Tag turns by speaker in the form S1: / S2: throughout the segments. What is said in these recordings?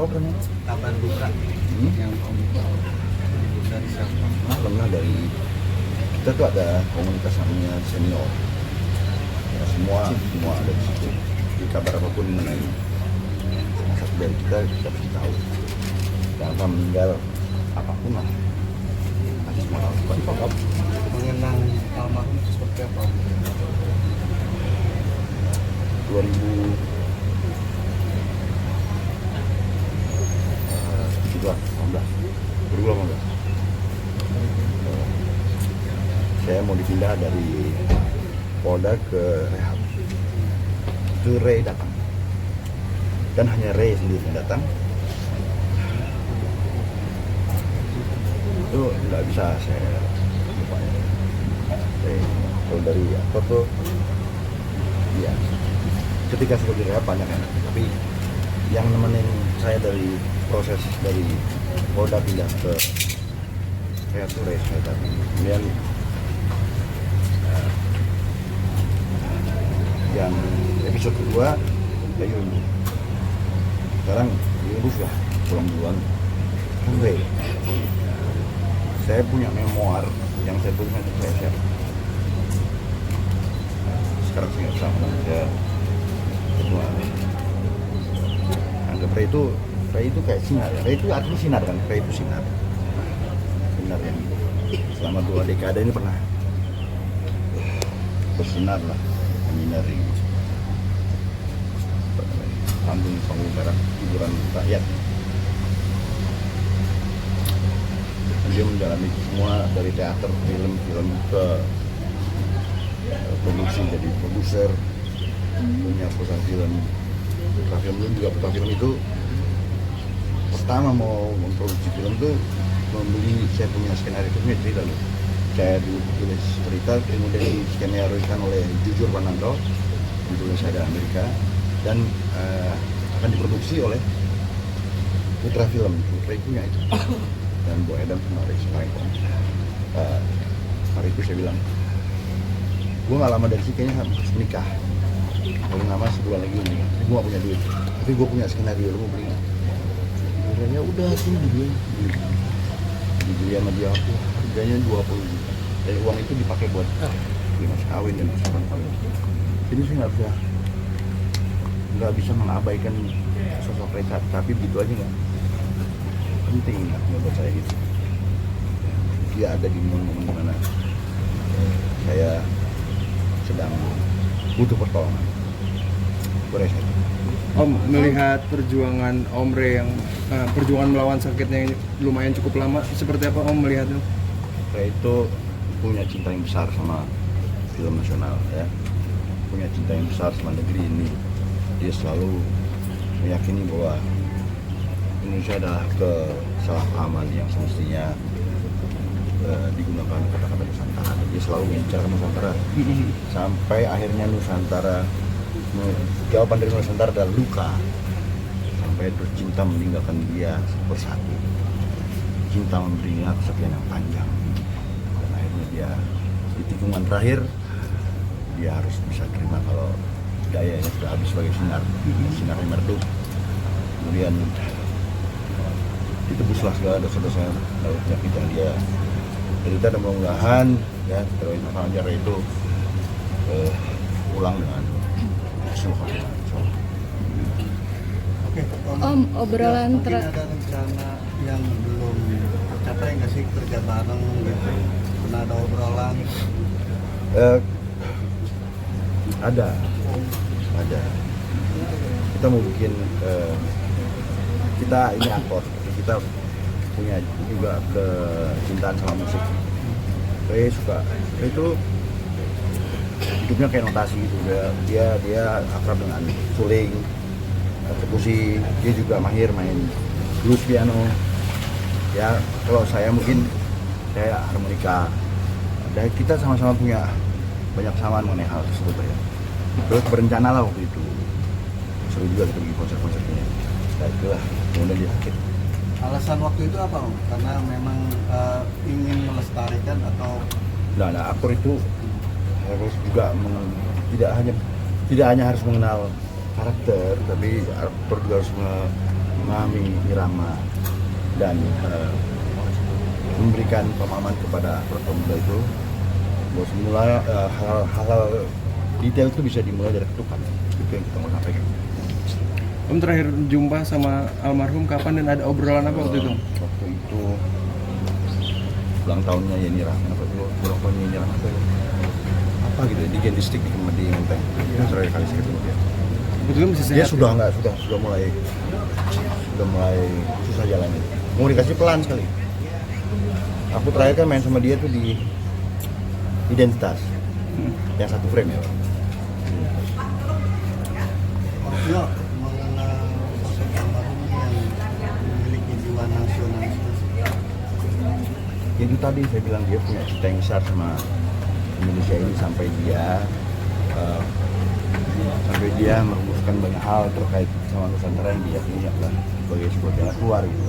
S1: Oh pernah.
S2: Kabar duka yang Om dari siapa?
S1: Pernah dari kita tuh ada komunitas namanya senior. Ya, semua ada di situ. Di kabar apapun mengenai salah satu dari kita pasti tahu. Jangan meninggal apapun lah. Pasti semua tahu.
S2: Mengenang almarhum itu seperti apa?
S1: 2018. Saya mau dipindah dari Polda ke Rehab. Itu Ray datang. Dan hanya Ray sendiri yang datang. Itu nggak bisa saya lupa ya. Kalau dari aktor tuh, iya. Ketika saya di Rehab banyak enak. Tapi yang nemenin saya dari proses dari Polda pindah ke Rehab tuh Ray saya tadi. Kemudian yang episode kedua ya Yunus. Sekarang Yunus ya pulang duluan. Oke. Saya punya memoir yang saya tulis nanti saya share. Sekarang saya nggak bisa menang. Saya semua anggap Ray itu kayak sinar ya. Ray itu artinya sinar kan. Ray itu sinar. Sinar yang selama 2 dekade ini pernah bersinar lah. Menyinari panggung merah hiburan rakyat. Dia menjalani semua dari teater, film ke produksi, jadi produser, punya perusahaan film. Putra Film juga Putra Film itu pertama mau memproduksi film tuh membeli, saya punya skenario, itu punya cerita loh. Saya dulu tulis cerita, kemudian diskenariokan oleh Jujur Pananto, ditulis ada Amerika, dan akan diproduksi oleh Putra Film. Putra punya itu, dan Bu Edam sama Ray Sparengkong. Hari itu saya bilang, gue gak lama dari sini kayaknya harus menikah. Paling lama sebulan lagi menikah. Gue gak punya duit, tapi gue punya skenario, lo mau beli gak? Ya udah, sini dibeli sama dia, harganya 20 juta. Dari uang itu dipakai buat beli mas kawin dan persiapan kawin. Jadi saya nggak bisa mengabaikan sosok Ray, tapi begitu aja nggak penting menurut saya gitu. Dia ada di momen mana saya sedang butuh pertolongan. Beres itu.
S3: Om melihat perjuangan Om Ray yang perjuangan melawan sakitnya yang lumayan cukup lama, seperti apa Om melihatnya?
S1: Ray itu punya cinta yang besar sama film nasional ya, punya cinta yang besar sama negeri ini. Dia selalu meyakini bahwa Indonesia adalah kesalahpahaman yang semestinya digunakan kata-kata Nusantara. Dia selalu membicarakan Nusantara sampai akhirnya Nusantara, jawaban dari Nusantara adalah luka. Sampai terus cinta meninggalkan dia bersatu. Cinta memberinya kesekian yang panjang. Dan akhirnya dia di tikungan terakhir dia harus bisa terima kalau dayanya sudah habis sebagai sinar yang meredup. Kemudian ditebuslah segala dosa-dosa dari penyakit yang dia derita, dan mudah-mudahan ya terus aja itu pulang dengan keseluruhan.
S2: Oke,
S4: Om, obrolan
S2: mungkin ada rencana yang belum tercapai nggak sih, kerja bareng gitu? Pernah ada obrolan?
S1: Ada. Kita mau bikin, kita ini aktor, kita punya juga kecintaan sama musik. Ray itu hidupnya kayak notasi gitu. Dia akrab dengan suling, perkusi. Dia juga mahir main blues piano. Ya kalau saya mungkin saya harmonika. Dan kita sama-sama punya banyak kesamaan mengenai hal tersebut ya. Terus berencana lah waktu itu. Seru juga kita pergi konser-konsernya. Nah itulah, kemudian dia sakit.
S2: Alasan waktu itu apa Om? Karena memang ingin melestarikan atau?
S1: Nah, aktor itu harus juga tidak hanya harus mengenal karakter, tapi aktor juga harus memahami irama dan memberikan pemahaman kepada pemuda itu bahwa semula hal-hal detail itu bisa dimulai dari ketukan. Itu yang kita mau sampaikan.
S3: Om terakhir jumpa sama almarhum kapan dan ada obrolan apa waktu itu?
S1: Waktu itu ulang tahunnya Yeni Rahman, ulang tahunnya Yeni Rahman apa gitu ya, di Gendistik di Menteng. Itu terakhir kali saya ketemu dia.
S3: Betul masih sehat?
S1: Dia sudah mulai susah jalannya. Komunikasi pelan sekali. Aku terakhir kan main sama dia tuh di Identitas, yang satu frame ya.
S2: Ya, mengenal sosok almarhum yang memiliki jiwa nasionalisme.
S1: Itu tadi saya bilang dia punya cita yang besar sama Indonesia ini sampai dia merumuskan banyak hal terkait sama Nusantara yang diyakini adalah sebagai sebuah jalan keluar gitu.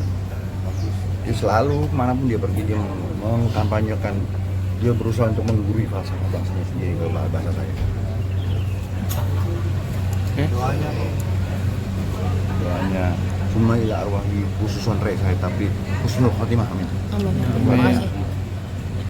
S1: Dia selalu kemanapun dia pergi dia mengkampanyekan, dia berusaha untuk menggurui falsafah bangsanya sendiri kalau bahasa saya. Doanya cuma ila arwahi khususon rek saya tapi husnul khotimah amin.
S4: Amin. Terima kasih.